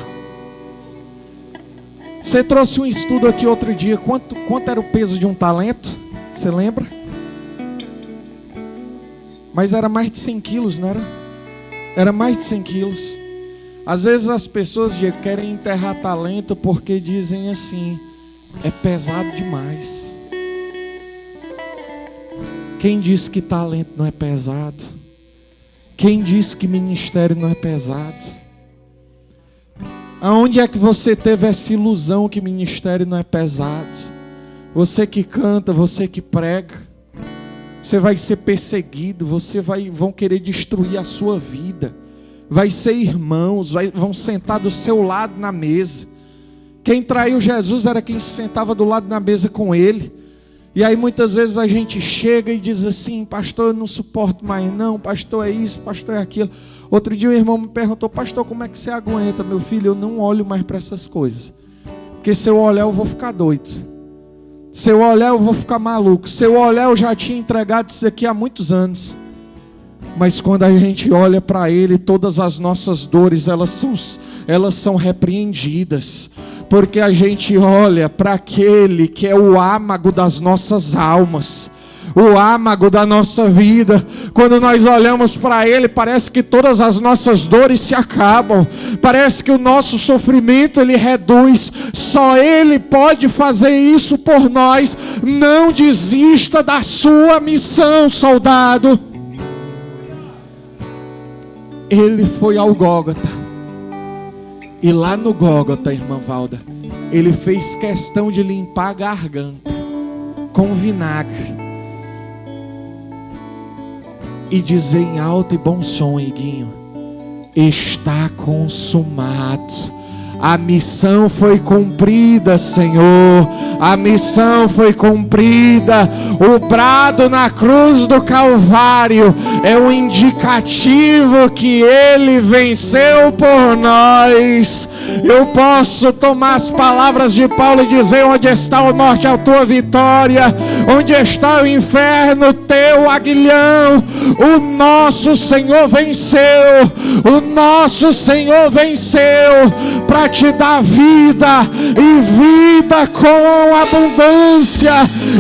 Você trouxe um estudo aqui outro dia. Quanto era o peso de um talento? Você lembra? Mas era mais de 100 quilos, não era? Era mais de 100 quilos. Às vezes as pessoas querem enterrar talento porque dizem assim: é pesado demais. Quem disse que talento não é pesado? Quem disse que ministério não é pesado? Aonde é que você teve essa ilusão que ministério não é pesado? Você que canta, você que prega, você vai ser perseguido, vão querer destruir a sua vida. vai ser irmãos, vão sentar do seu lado na mesa. Quem traiu Jesus era quem se sentava do lado na mesa com ele. E aí muitas vezes a gente chega e diz assim: pastor, eu não suporto mais não, pastor é isso, pastor é aquilo. Outro dia um irmão me perguntou: pastor, como é que você aguenta? Meu filho, eu não olho mais para essas coisas, porque se eu olhar eu vou ficar doido, se eu olhar eu vou ficar maluco, se eu olhar eu já tinha entregado isso aqui há muitos anos. Mas quando a gente olha para Ele, todas as nossas dores elas são repreendidas, porque a gente olha para aquele que é o âmago das nossas almas, o âmago da nossa vida. Quando nós olhamos para Ele, parece que todas as nossas dores se acabam, parece que o nosso sofrimento Ele reduz. Só Ele pode fazer isso por nós. Não desista da sua missão, soldado. Ele foi ao Gólgota, e lá no Gólgota, irmã Valda, Ele fez questão de limpar a garganta com vinagre e dizer em alto e bom som: Iguinho, está consumado. A missão foi cumprida, Senhor. A missão foi cumprida. O brado na cruz do Calvário é um indicativo que Ele venceu por nós. Eu posso tomar as palavras de Paulo e dizer: onde está a morte, a tua vitória? Onde está o inferno, teu aguilhão? O nosso Senhor venceu. O nosso Senhor venceu para te dar vida, e vida com abundância,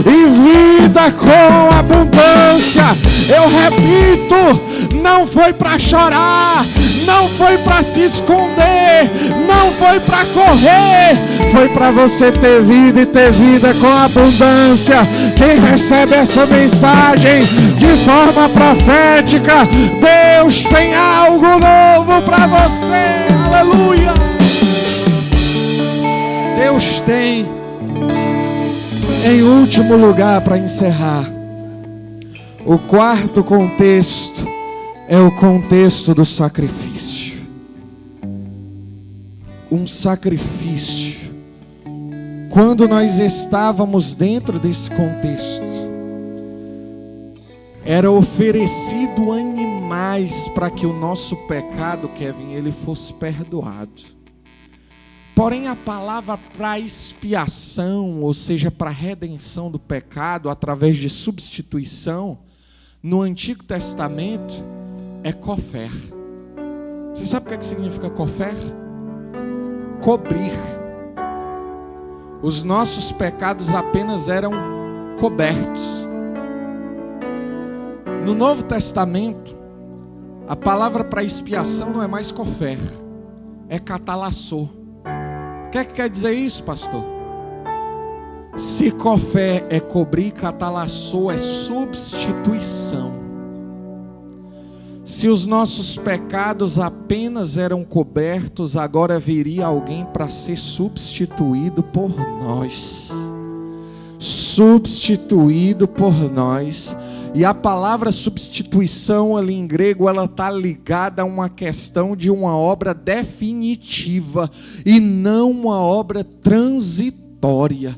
e vida com abundância. Eu repito, não foi para chorar, não foi para se esconder, não foi para correr, foi para você ter vida e ter vida com abundância. Quem recebe essa mensagem de forma profética, Deus tem algo novo para você. Aleluia! Deus tem. Em último lugar, para encerrar, o quarto contexto é o contexto do sacrifício. Um sacrifício. Quando nós estávamos dentro desse contexto, era oferecido animais para que o nosso pecado, Kevin, ele fosse perdoado. Porém, a palavra para expiação, ou seja, para redenção do pecado, através de substituição, no Antigo Testamento, é cofer. Você sabe o que significa cofer? Cobrir. Os nossos pecados apenas eram cobertos. No Novo Testamento, a palavra para expiação não é mais cofer, é catalassô. O que é que quer dizer isso, pastor? Se cofé é cobrir, catalassô é substituição. Se os nossos pecados apenas eram cobertos, agora viria alguém para ser substituído por nós. Substituído por nós. E a palavra substituição ali em grego, ela está ligada a uma questão de uma obra definitiva e não uma obra transitória.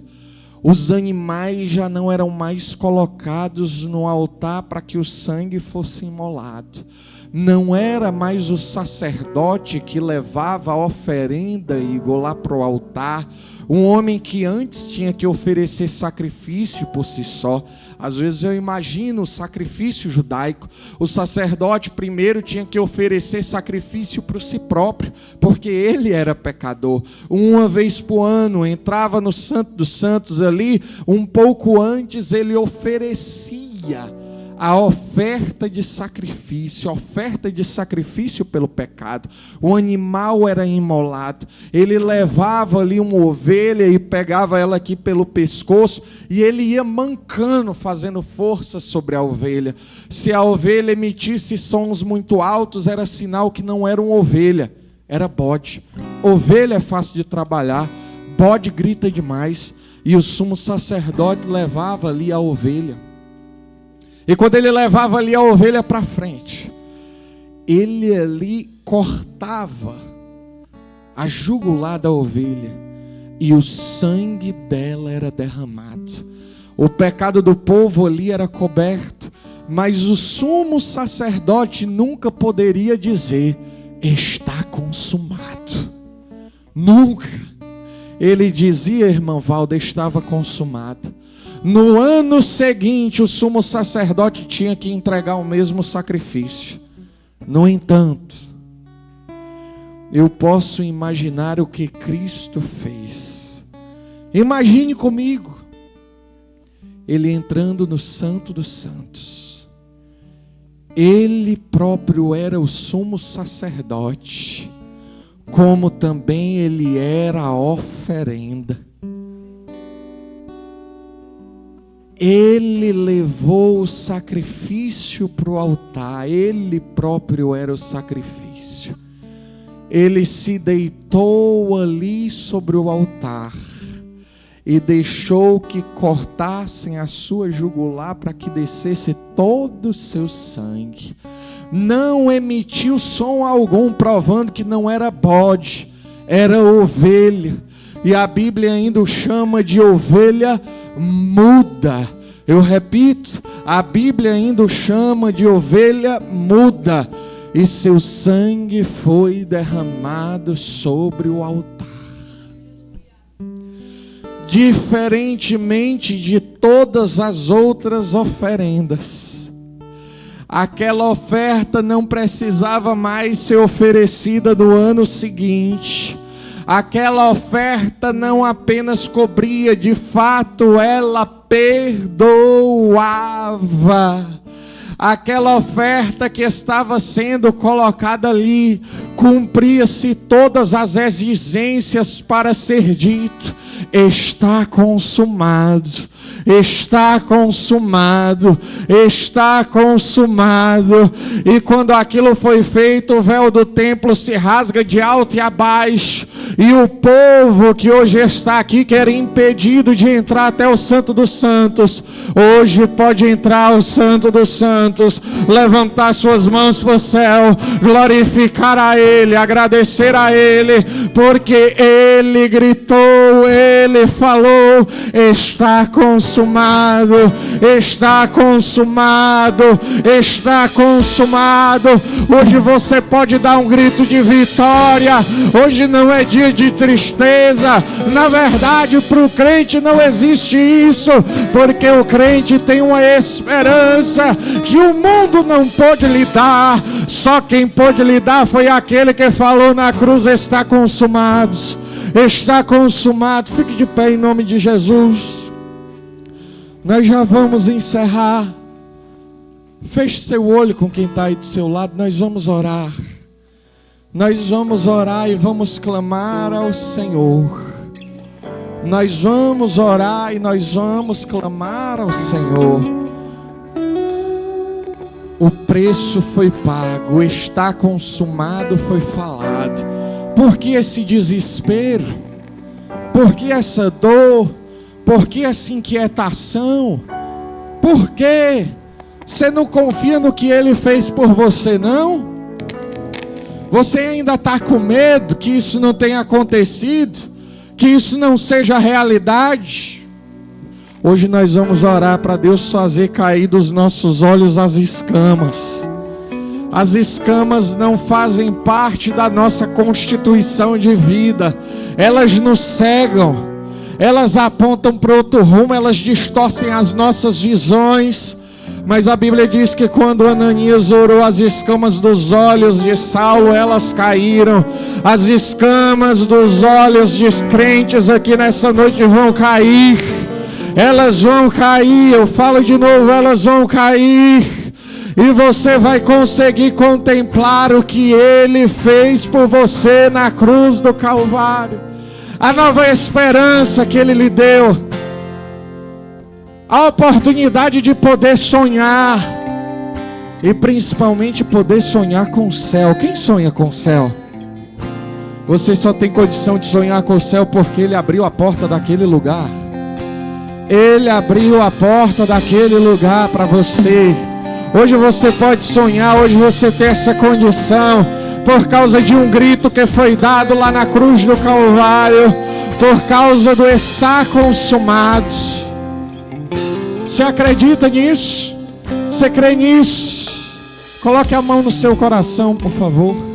Os animais já não eram mais colocados no altar para que o sangue fosse imolado. Não era mais o sacerdote que levava a oferenda, Igor, lá para o altar. Um homem que antes tinha que oferecer sacrifício por si só. Às vezes eu imagino o sacrifício judaico. O sacerdote primeiro tinha que oferecer sacrifício para si próprio, porque ele era pecador. Uma vez por ano entrava no Santo dos Santos ali, um pouco antes ele oferecia a oferta de sacrifício pelo pecado. O animal era imolado, ele levava ali uma ovelha e pegava ela aqui pelo pescoço, e ele ia mancando, fazendo força sobre a ovelha. Se a ovelha emitisse sons muito altos, era sinal que não era uma ovelha, era bode. Ovelha é fácil de trabalhar, bode grita demais, e o sumo sacerdote levava ali a ovelha. E quando ele levava ali a ovelha para frente, ele ali cortava a jugular da ovelha e o sangue dela era derramado. O pecado do povo ali era coberto, mas o sumo sacerdote nunca poderia dizer: está consumado. Nunca. Ele dizia, irmã Valda, estava consumado. No ano seguinte, o sumo sacerdote tinha que entregar o mesmo sacrifício. No entanto, eu posso imaginar o que Cristo fez. Imagine comigo, Ele entrando no Santo dos Santos. Ele próprio era o sumo sacerdote, como também Ele era a oferenda. Ele levou o sacrifício para o altar, Ele próprio era o sacrifício. Ele se deitou ali sobre o altar e deixou que cortassem a sua jugular para que descesse todo o seu sangue. Não emitiu som algum, provando que não era bode, era ovelha. E a Bíblia ainda o chama de ovelha muda. Eu repito, a Bíblia ainda o chama de ovelha muda. E seu sangue foi derramado sobre o altar. Diferentemente de todas as outras oferendas, aquela oferta não precisava mais ser oferecida no ano seguinte. Aquela oferta não apenas cobria, de fato ela perdoava. Aquela oferta que estava sendo colocada ali, cumpria-se todas as exigências para ser dito: está consumado, está consumado, está consumado. E quando aquilo foi feito, o véu do templo se rasga de alto e a baixo, e o povo que hoje está aqui, que era impedido de entrar até o Santo dos Santos, hoje pode entrar ao Santo dos Santos, levantar suas mãos para o céu, glorificar a Ele, agradecer a Ele, porque Ele gritou, Ele falou: está consumado, está consumado, está consumado. Hoje você pode dar um grito de vitória. Hoje não é dia de tristeza. Na verdade, para o crente não existe isso, porque o crente tem uma esperança que o mundo não pôde lhe dar. Só quem pôde lhe dar foi aquele que falou na cruz: está consumado, está consumado. Fique de pé em nome de Jesus. Nós já vamos encerrar. Feche seu olho com quem está aí do seu lado. Nós vamos orar. Nós vamos orar e vamos clamar ao Senhor. Nós vamos orar e nós vamos clamar ao Senhor. O preço foi pago, está consumado, foi falado. Por que esse desespero? Por que essa dor? Por que essa inquietação? Por quê? Você não confia no que Ele fez por você, não? Você ainda está com medo que isso não tenha acontecido? Que isso não seja realidade? Hoje nós vamos orar para Deus fazer cair dos nossos olhos as escamas. As escamas não fazem parte da nossa constituição de vida. Elas nos cegam. Elas apontam para outro rumo. Elas distorcem as nossas visões. Mas a Bíblia diz que quando Ananias orou, as escamas dos olhos de Saulo, elas caíram. As escamas dos olhos dos crentes aqui nessa noite vão cair. Elas vão cair, eu falo de novo, elas vão cair. E você vai conseguir contemplar o que Ele fez por você na cruz do Calvário. A nova esperança que Ele lhe deu. A oportunidade de poder sonhar. E principalmente poder sonhar com o céu. Quem sonha com o céu? Você só tem condição de sonhar com o céu porque Ele abriu a porta daquele lugar. Ele abriu a porta daquele lugar para você. Hoje você pode sonhar, hoje você tem essa condição. por causa de um grito que foi dado lá na cruz do Calvário, por causa do está consumado. Você acredita nisso? Você crê nisso? Coloque a mão no seu coração, por favor.